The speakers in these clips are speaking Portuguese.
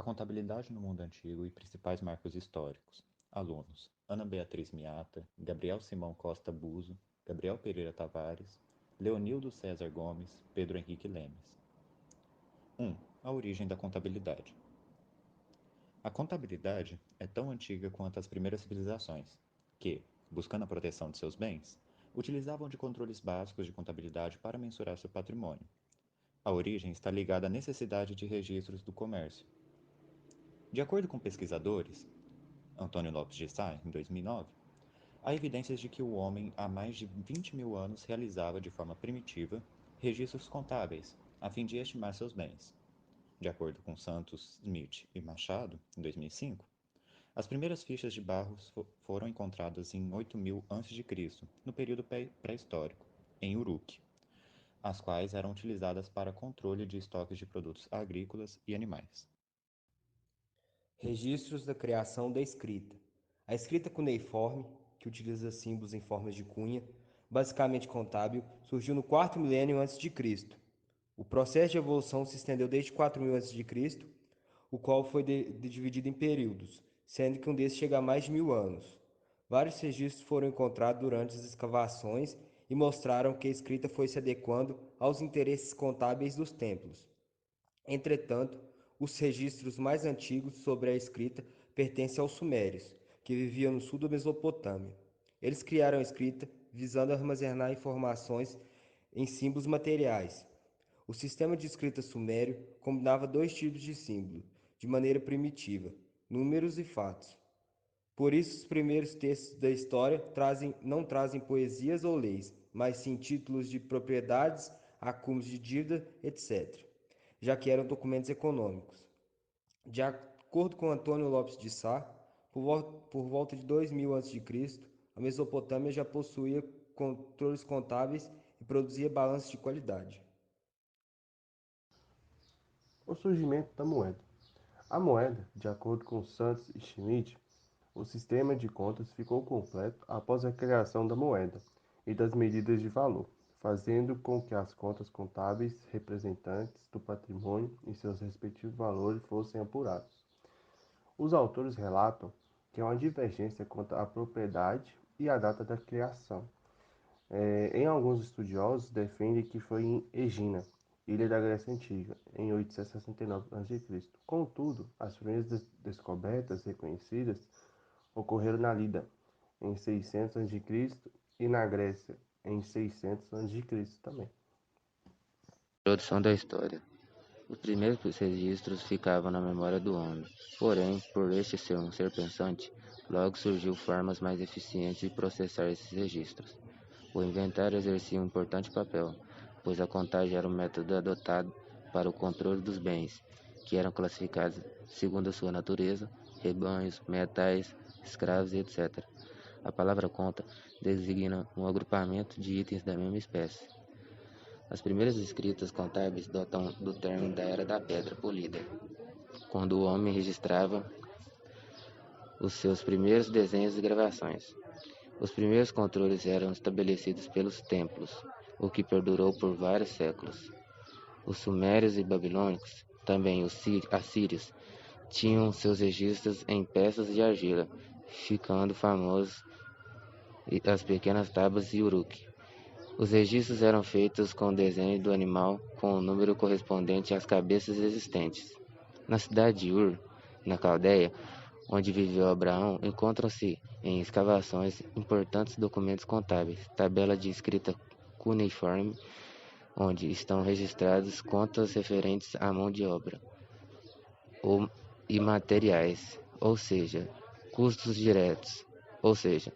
contabilidade no mundo antigo e principais marcos históricos. Alunos: Ana Beatriz Miata, Gabriel Simão Costa Buso, Gabriel Pereira Tavares, Leonildo César Gomes, Pedro Henrique Lemes. 1. A origem da contabilidade. A contabilidade é tão antiga quanto as primeiras civilizações, que, buscando a proteção de seus bens, utilizavam de controles básicos de contabilidade para mensurar seu patrimônio. A origem está ligada à necessidade de registros do comércio. De acordo com pesquisadores, Antônio Lopes de Sá, em 2009, há evidências de que o homem há mais de 20 mil anos realizava de forma primitiva registros contábeis, a fim de estimar seus bens. De acordo com Santos, Smith e Machado, em 2005, as primeiras fichas de barro foram encontradas em 8000 a.C., no período pré-histórico, em Uruk, as quais eram utilizadas para controle de estoques de produtos agrícolas e animais. Registros da criação da escrita. A escrita cuneiforme, que utiliza símbolos em formas de cunha, basicamente contábil, surgiu no quarto milênio a.C. O processo de evolução se estendeu desde 4000 a.C., o qual foi dividido em períodos, sendo que um desses chega a mais de 1000 anos. Vários registros foram encontrados durante as escavações e mostraram que a escrita foi se adequando aos interesses contábeis dos templos. Entretanto, os registros mais antigos sobre a escrita pertencem aos sumérios, que viviam no sul da Mesopotâmia. Eles criaram a escrita visando armazenar informações em símbolos materiais. O sistema de escrita sumério combinava dois tipos de símbolo, de maneira primitiva, números e fatos. Por isso, os primeiros textos da história não trazem poesias ou leis, mas sim títulos de propriedades, acúmulos de dívida, etc., já que eram documentos econômicos. De acordo com Antônio Lopes de Sá, por volta de 2000 a.C., a Mesopotâmia já possuía controles contábeis e produzia balanços de qualidade. O surgimento da moeda. A moeda, de acordo com Santos e Schmidt, o sistema de contas ficou completo após a criação da moeda e das medidas de valor, fazendo com que as contas contábeis representantes do patrimônio e seus respectivos valores fossem apurados. Os autores relatam que há uma divergência quanto à propriedade e à data da criação. Em alguns estudiosos defendem que foi em Egina, ilha da Grécia Antiga, em 869 a.C. Contudo, as primeiras descobertas reconhecidas ocorreram na Lida, em 600 a.C., e na Grécia, em 600 a.C. também. Introdução da história. Os primeiros registros ficavam na memória do homem. Porém, por este ser um ser pensante, logo surgiu formas mais eficientes de processar esses registros. O inventário exercia um importante papel, pois a contagem era o método adotado para o controle dos bens, que eram classificados segundo a sua natureza, rebanhos, metais, escravos e etc. A palavra conta designa um agrupamento de itens da mesma espécie. As primeiras escritas contábeis datam do término da Era da Pedra Polida, quando o homem registrava os seus primeiros desenhos e gravações. Os primeiros controles eram estabelecidos pelos templos, o que perdurou por vários séculos. Os sumérios e babilônicos, também os assírios, tinham seus registros em peças de argila, ficando famosos as pequenas tábuas de Uruk. Os registros eram feitos com o desenho do animal com o número correspondente às cabeças existentes. Na cidade de Ur, na Caldeia, onde viveu Abraão, encontram-se em escavações importantes documentos contábeis, tabela de escrita cuneiforme, onde estão registradas contas referentes à mão de obra e materiais, ou seja, custos diretos, ou seja,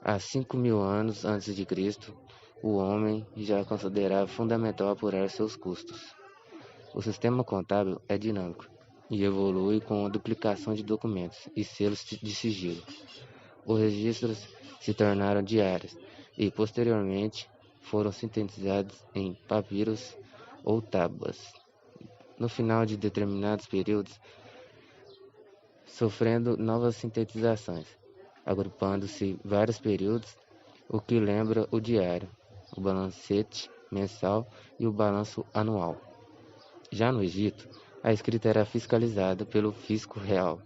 há 5.000 anos antes de Cristo, o homem já considerava fundamental apurar seus custos. O sistema contábil é dinâmico e evolui com a duplicação de documentos e selos de sigilo. Os registros se tornaram diários e, posteriormente, foram sintetizados em papiros ou tábuas. No final de determinados períodos, sofrendo novas sintetizações, agrupando-se vários períodos, o que lembra o diário, o balancete mensal e o balanço anual. Já no Egito, A escrita era fiscalizada pelo fisco real.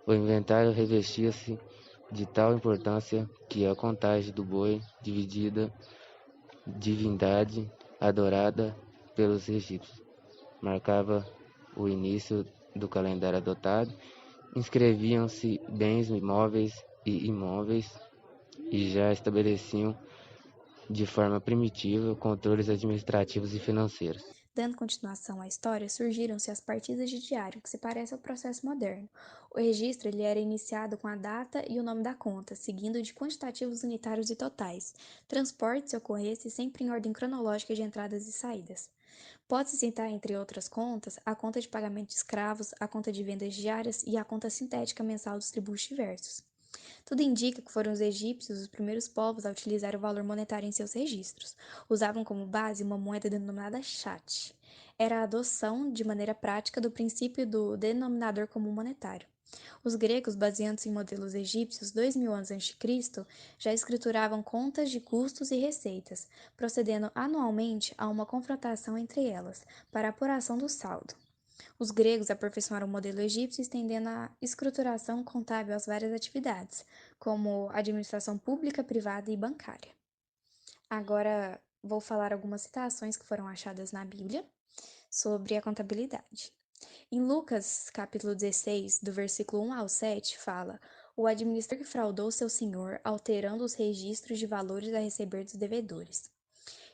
O inventário revestia-se de tal importância que a contagem do boi, dividida, divindade adorada pelos egípcios, marcava o início do calendário adotado. Inscreviam-se bens imóveis e imóveis e já estabeleciam de forma primitiva controles administrativos e financeiros. Dando continuação à história, surgiram-se as partidas de diário, que se parece ao processo moderno. O registro ele era iniciado com a data e o nome da conta, seguindo de quantitativos unitários e totais. Transporte, se ocorresse, sempre em ordem cronológica de entradas e saídas. Pode-se citar, entre outras contas, a conta de pagamento de escravos, a conta de vendas diárias e a conta sintética mensal dos tributos diversos. Tudo indica que foram os egípcios os primeiros povos a utilizar o valor monetário em seus registros. Usavam como base uma moeda denominada chat. Era a adoção de maneira prática do princípio do denominador comum monetário. Os gregos, baseando-se em modelos egípcios 2000 a.C., já escrituravam contas de custos e receitas, procedendo anualmente a uma confrontação entre elas, para a apuração do saldo. Os gregos aperfeiçoaram o modelo egípcio, estendendo a escrituração contábil às várias atividades, como administração pública, privada e bancária. Agora vou falar algumas citações que foram achadas na Bíblia sobre a contabilidade. Em Lucas, capítulo 16, do versículo 1 ao 7, fala: o administrador que fraudou seu senhor, alterando os registros de valores a receber dos devedores.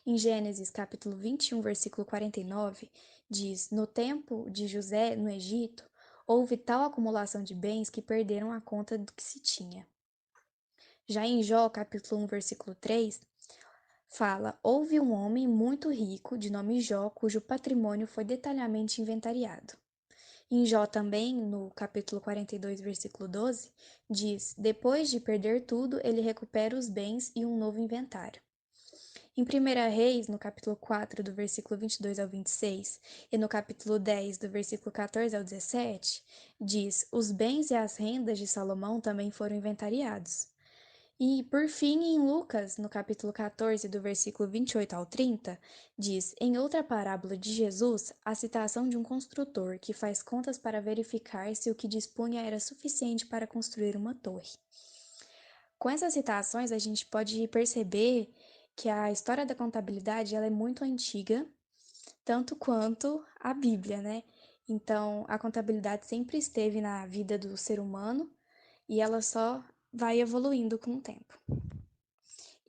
Em Gênesis, capítulo 21, versículo 49, diz: no tempo de José, no Egito, houve tal acumulação de bens que perderam a conta do que se tinha. Já em Jó, capítulo 1, versículo 3, fala: houve um homem muito rico, de nome Jó, cujo patrimônio foi detalhadamente inventariado. Em Jó também, no capítulo 42, versículo 12, diz: depois de perder tudo, ele recupera os bens e um novo inventário. Em 1 Reis, no capítulo 4, do versículo 22 ao 26, e no capítulo 10, do versículo 14 ao 17, diz: os bens e as rendas de Salomão também foram inventariados. E, por fim, em Lucas, no capítulo 14, do versículo 28 ao 30, diz: em outra parábola de Jesus, a citação de um construtor que faz contas para verificar se o que dispunha era suficiente para construir uma torre. Com essas citações, a gente pode perceber que a história da contabilidade ela é muito antiga, tanto quanto a Bíblia, né? Então, a contabilidade sempre esteve na vida do ser humano e ela só vai evoluindo com o tempo.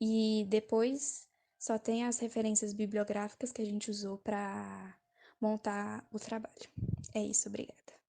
E depois só tem as referências bibliográficas que a gente usou para montar o trabalho. É isso, obrigada.